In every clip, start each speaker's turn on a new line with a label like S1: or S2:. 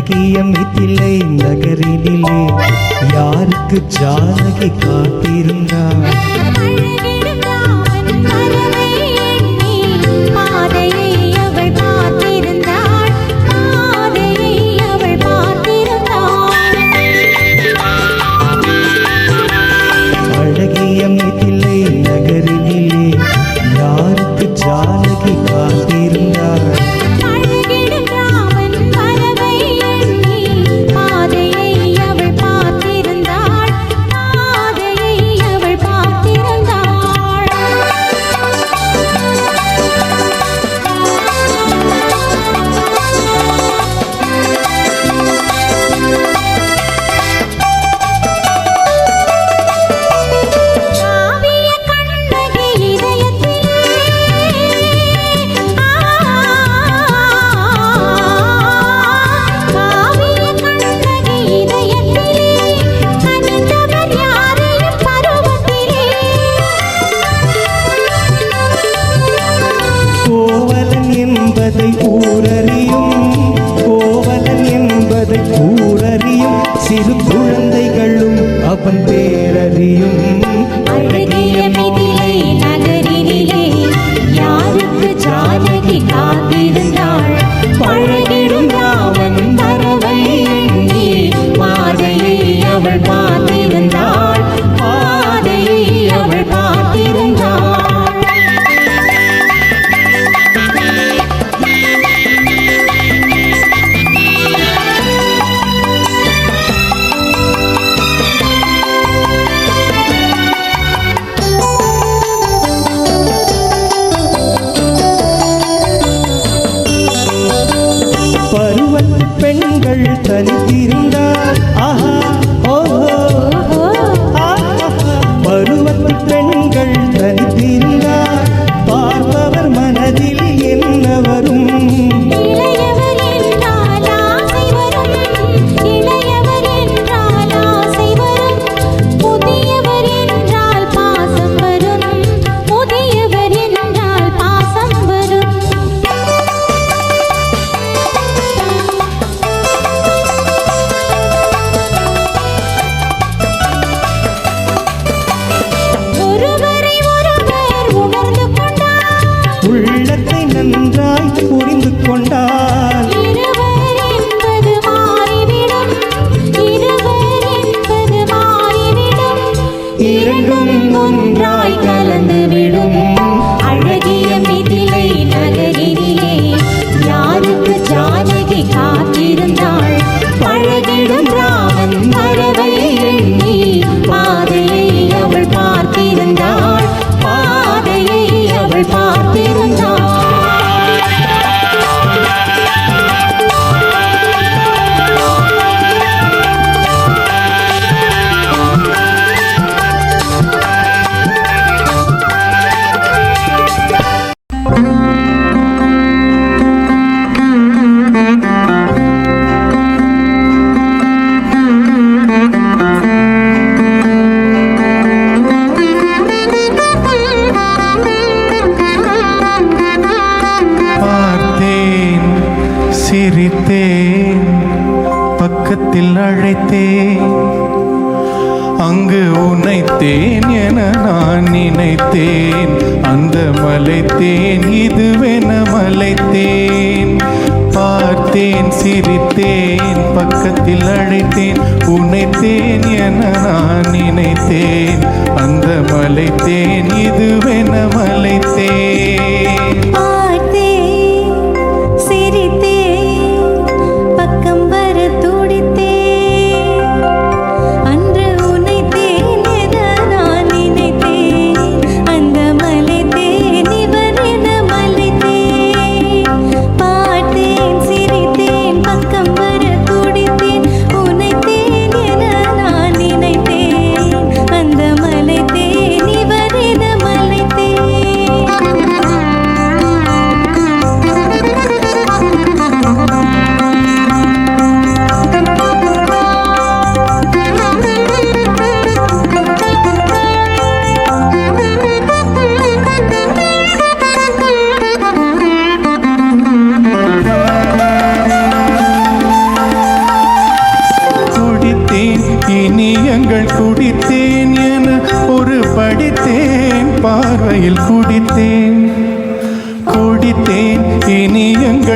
S1: அழகிய மிதிலை நகரினிலே யாருக்கு ஜானகி காத்திருந்தாள்? அழகிய மிதிலை நகரினிலே யாருக்கு ஜானகி காத்திருந்தாள்? சிறு குழந்தைகளும் அவன் பேரறியும்.
S2: அழகிய மிதிலை நகரினிலே யாருக்கு ஜானகி காத்திருந்தாள்? பழகிடும் ராமன் வரவை எண்ணி பாதையை அவள் பார்த்திருந்தாள், பாதையை அவள் பார்த்திருந்தாள்.
S1: பெண்கள் தனித்திருந்தார். ஆஹா ஓஹோ பருவத்து பெண்கள் தனித்திருந்தார். பார்ப்பவர் மனதில் என்ன வரும்?
S2: இளையவர் என்றால் ஆசை வரும், இளையவர் என்றால் ஆசை வரும். புதியவர் என்றால் பாசம் வரும், புதியவர் என்றால் பாசம் வரும்.
S1: உள்ளத்தை நன்றாய் புரிந்து கொண்டால்
S2: இருவர் என்பது மாறிவிடும், இருவர் என்பது மாறிவிடும். இரண்டும் ஒன்றாய் கலந்துவிடும். அழகிய மிதிலை நகரினிலே யாருக்கு ஜானகி காத்திருந்தாள்? பழகிடும் ராமன் வரவை எண்ணி பாதையை அவள் பார்த்திருந்தாள், பாதையை அவள் பார்த்திருந்தாள்.
S3: சிரித்தேன், பக்கத்தில் அழைத்தேன், அங்கு உன்னைத்தேன் என நான் நினைத்தேன். அந்த மலைத்தேன் இதுவென மலைத்தேன். பார்த்தேன், சிரித்தேன், பக்கத்தில் அழைத்தேன், உன்னைத்தேன் என நான் நினைத்தேன். அந்த மலைத்தேன் இதுவென மலைத்தேன்.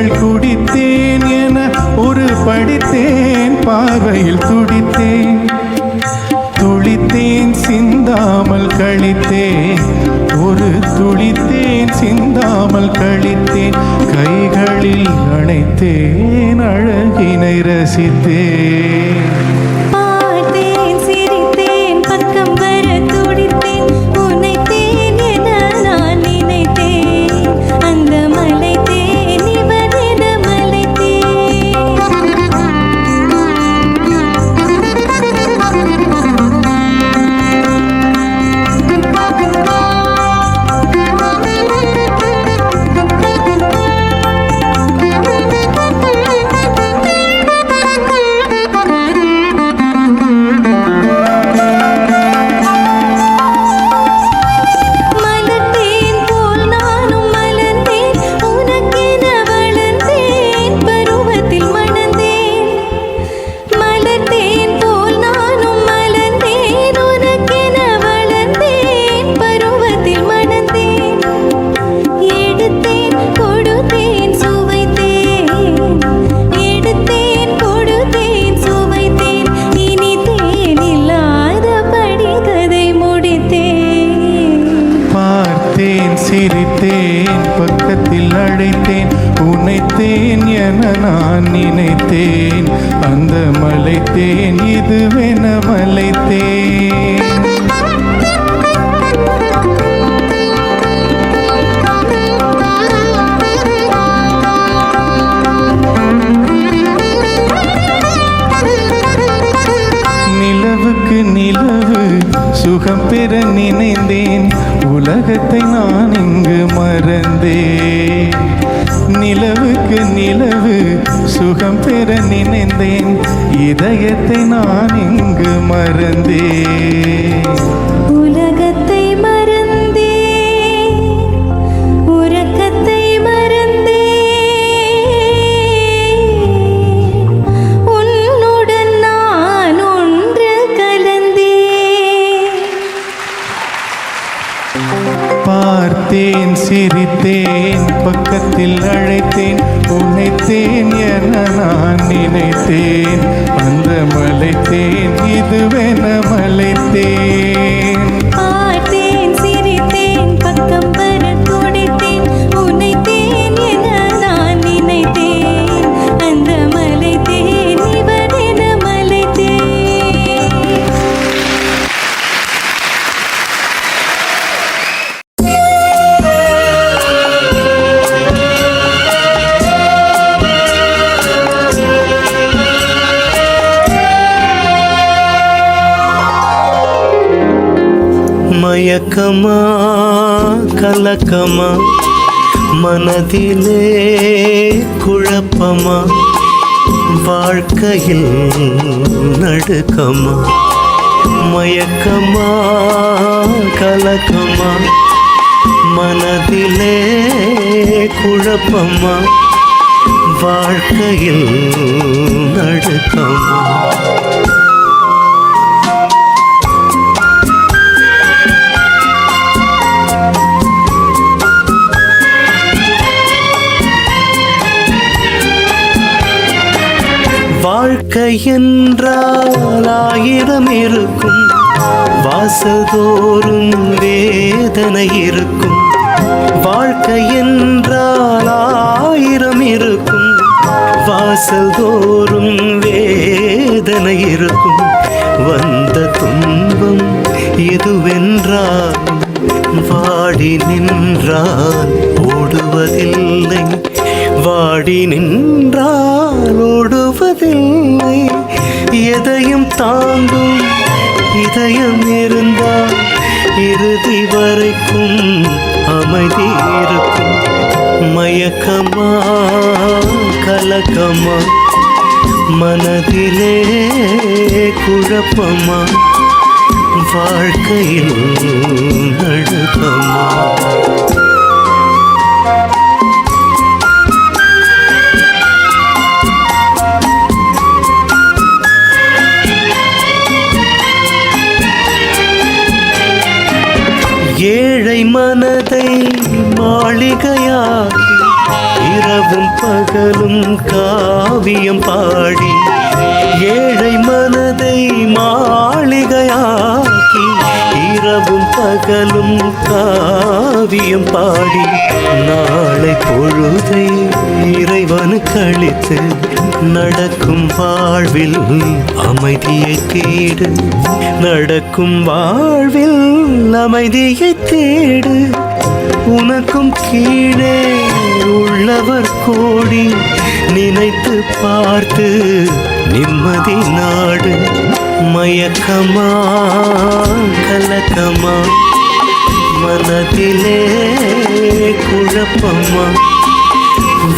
S3: கைகள் குடித்தேன் என ஒரு படித்தேன், பார்வையில் துடித்தேன், துளித்தேன் சிந்தாமல் கழித்தேன், ஒரு துளித்தேன் சிந்தாமல் கழித்தேன், கைகளில் அணைத்தேன், அழகினை ரசித்தேன்.
S2: பார்த்தேன், சிரித்தேன், பக்கம் வர துடித்தேன், உன்னைத்தேன் என நான் நினைத்தேன், அந்த மலைத்தேன் இவனென
S3: சிரித்தேன், பக்கத்தில் அழைத்தேன், உன்னைத்தேன் என நான் நினைத்தேன், அந்த மலைத்தேன் இதுவென மலைத்தேன். நிலவுக்கு நிலவு சுகம் பெற நினைந்தேன், உலகத்தை நான் இங்கு மறந்தேன். நிலவுக்கு நிலவு சுகம் பெற நினைந்தேன், இதயத்தை நான் இங்கு மறந்தேன்.
S2: உலகத்தை மறந்தேன், உறக்கத்தை மறந்தேன், உன்னுடன் நான் ஒன்று கலந்தேன்.
S3: பார்த்தேன், சிரித்தேன், பக்கத்தில் அழைத்தேன், உன்னைத்தேன் என நான் நினைத்தேன், அந்த மலைத்தேன் இதுவென மலைத்தேன்.
S2: பார்த்தேன், சிரித்தேன், பக்கம் வர துடித்தேன், உன்னைத்தேன் என நான் நினைத்தேன், அந்த மலைத்தேன் இவனென மலைத்தேன்.
S1: மயக்கமா கலக்கமா, மனதிலே குழப்பமா, வாழ்க்கையில் நடுக்கமா. மயக்கமா கலக்கமா, மனதிலே குழப்பமா, வாழ்க்கையில் நடுக்கமா. வாழ்க்கை என்றால் ஆயிரம் இருக்கும், வாசல்தோறும் வேதனை இருக்கும். வாழ்க்கை என்றால் ஆயிரம் இருக்கும், வாசல்தோறும் வேதனை இருக்கும். வந்த துன்பம் எதுவென்றால் வாடி நின்றால் ஓடுவதில்லை, வாடி நின்றால் ஓடுவதில்லை. எதையும் தாங்கும் இதயம் இருந்தால் இறுதி வரைக்கும் அமைதி இருக்கும். மயக்கமா கலக்கமா, மனதிலே குழப்பமா, வாழ்க்கையில் நடுக்கமா. ஏழை மனதை மாளிகையாக்கி இரவு இரவும் பகலும் காவியம் பாடி ஏழை மனதை மாளிகையாக்கி இரவும் பகலும் காவியம் பாடி நாளை பொழுதை இறைவனுக்கு அளித்து நடக்கும் வாழ்வில் அமைதியை தேடு நடக்கும் வாழ்வில் அமைதியை தேடு உனக்கும் கீழே உள்ளவர் கோடி நினைத்து பார்த்து நிம்மதி நாடு மயக்கமா கலக்கமா மனதிலே குழப்பமா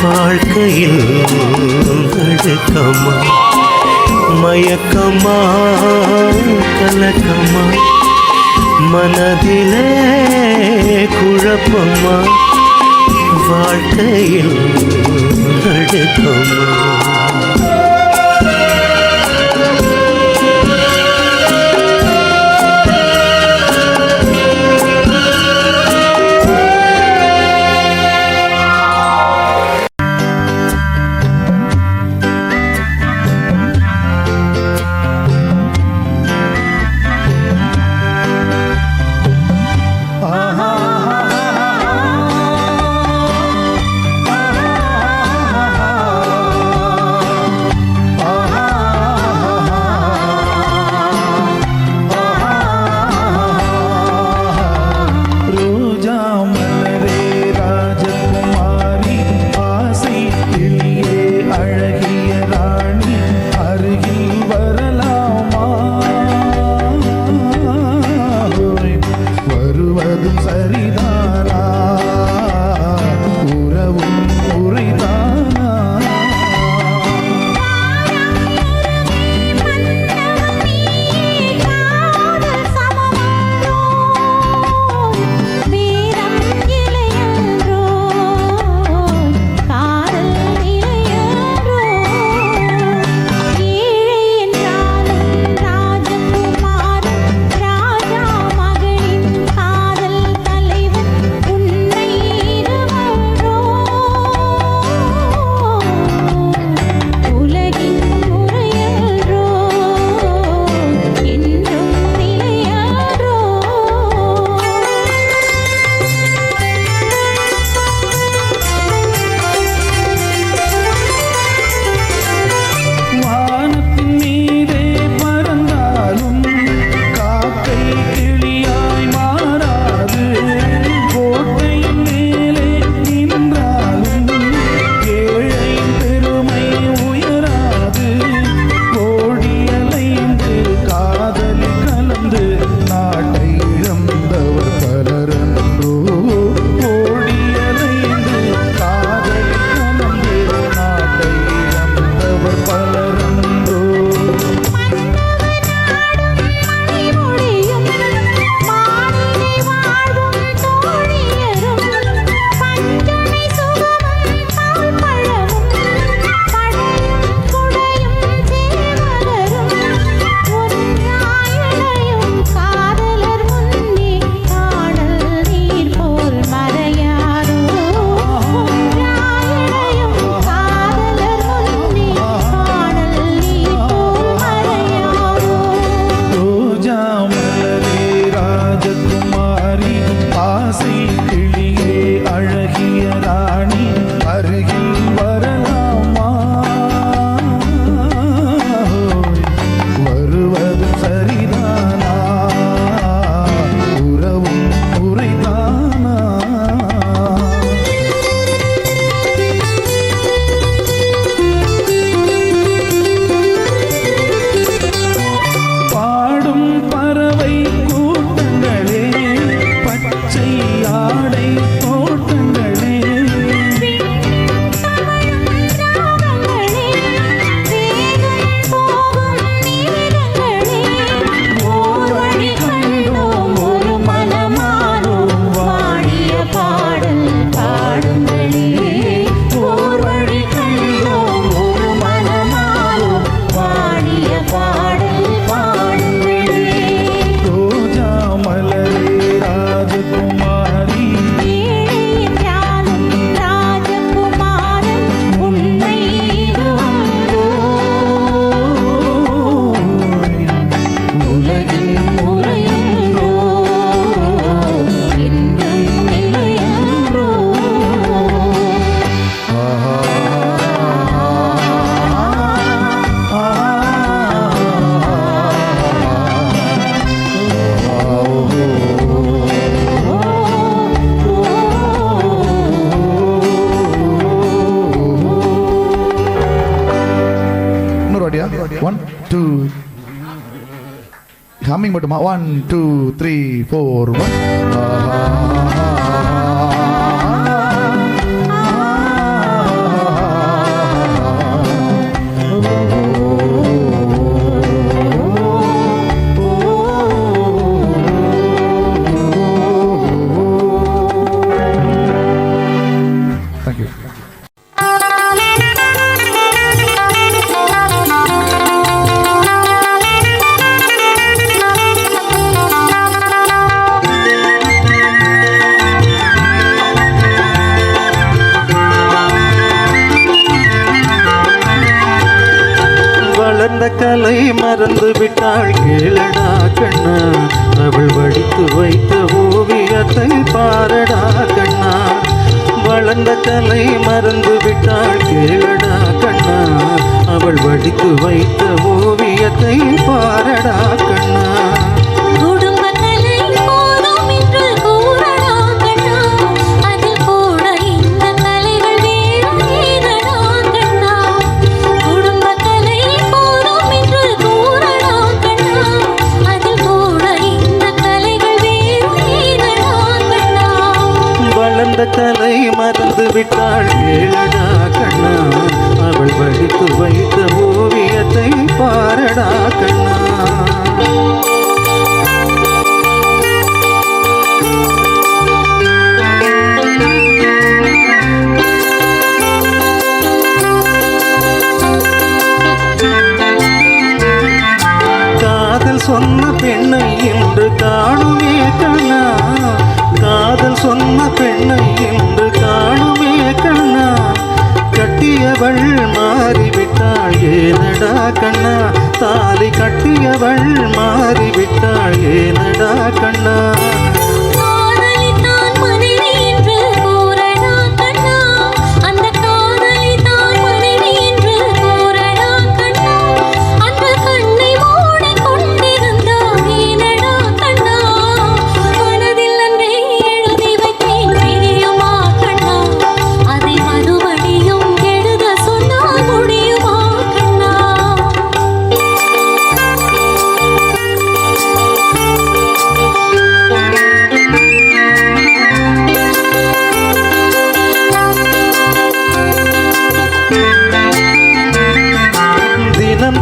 S1: வாழ்க்கையில் நடுக்கமா மயக்கமா கலக்கமா மனதிலே குழப்பமா வாழ்க்கையில் நடுக்கமா
S4: வாட்டியா 1 2 ஹம்மிங் மட்டுமா 1 2 3 4 Thank you.
S1: வளர்ந்த கலை மறந்து விட்டாள் கேளடா கண்ணா, அவள் வடித்து வைத்த ஓவியத்தை பாரடா கண்ணா. வளர்ந்த கலை மறந்து விட்டாள் கேளடா கண்ணா, அவள் வடித்து வைத்த ஓவியத்தை பாரடா கண்ணா. வளர்ந்த கலை மறந்து விட்டாள் கேளடா கண்ணா, அவள் வடித்து வைத்த ஓவியத்தை பாரடா கண்ணா. காதல் சொன்ன பெண்ணை இன்று காணுமே கண்ணா, காதல் சொன்ன பெண்ணை இன்று காணுமே கண்ணா. கட்டியவள் மாறிவிட்டாள் ஏனடா கண்ணா, தாலி கட்டியவள் மாறிவிட்டாள் ஏனடா கண்ணா.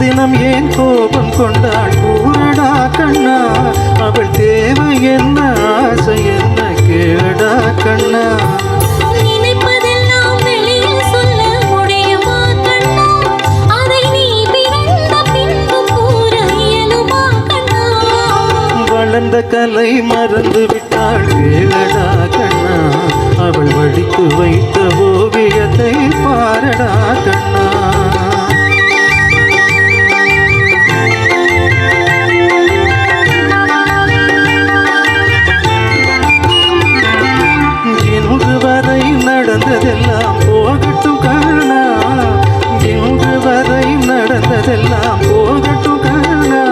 S1: தினம் ஏன் கோபம் கொண்டாள் கூறடா கண்ணா, அவள் தேவை என்ன ஆசை என்ன கேடா கண்ணா.
S2: நினைப்பதெல்லாம் வெளியில் சொல்ல முடியுமா கண்ணா, அதை நீ பிறந்த பின்பு கூற இயலுமா கண்ணா.
S1: வளர்ந்த கலை மறந்து விட்டாள் கேளடா கண்ணா, அவள் வடித்து வைத்த ஓவியத்தை பாரடா கண்ணா. இன்று வரை நடந்ததெல்லாம் போகட்டும் கண்ணா, இன்று வரை நடந்ததெல்லாம் போகட்டும் கண்ணா.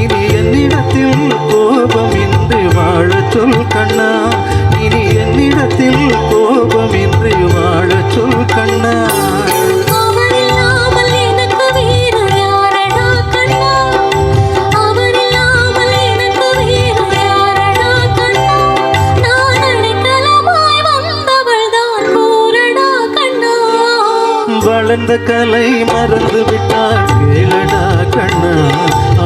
S1: இனி என்னிடத்தில் கோபமின்றி வாழச் சொல் கண்ணா, இனி என்னிடத்தில் கோபமின்றி வாழச் சொல் கண்ணா. வளர்ந்த கலை மறந்து விட்டாள் கேளடா கண்ணா,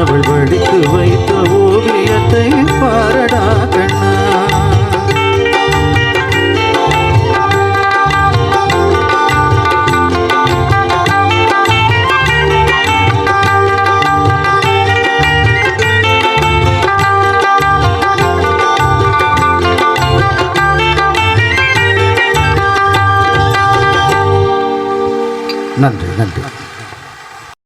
S1: அவள் வடித்து வைத்த ஓவியத்தை பாரடா கண்ணா.
S4: நன்றி நன்றி.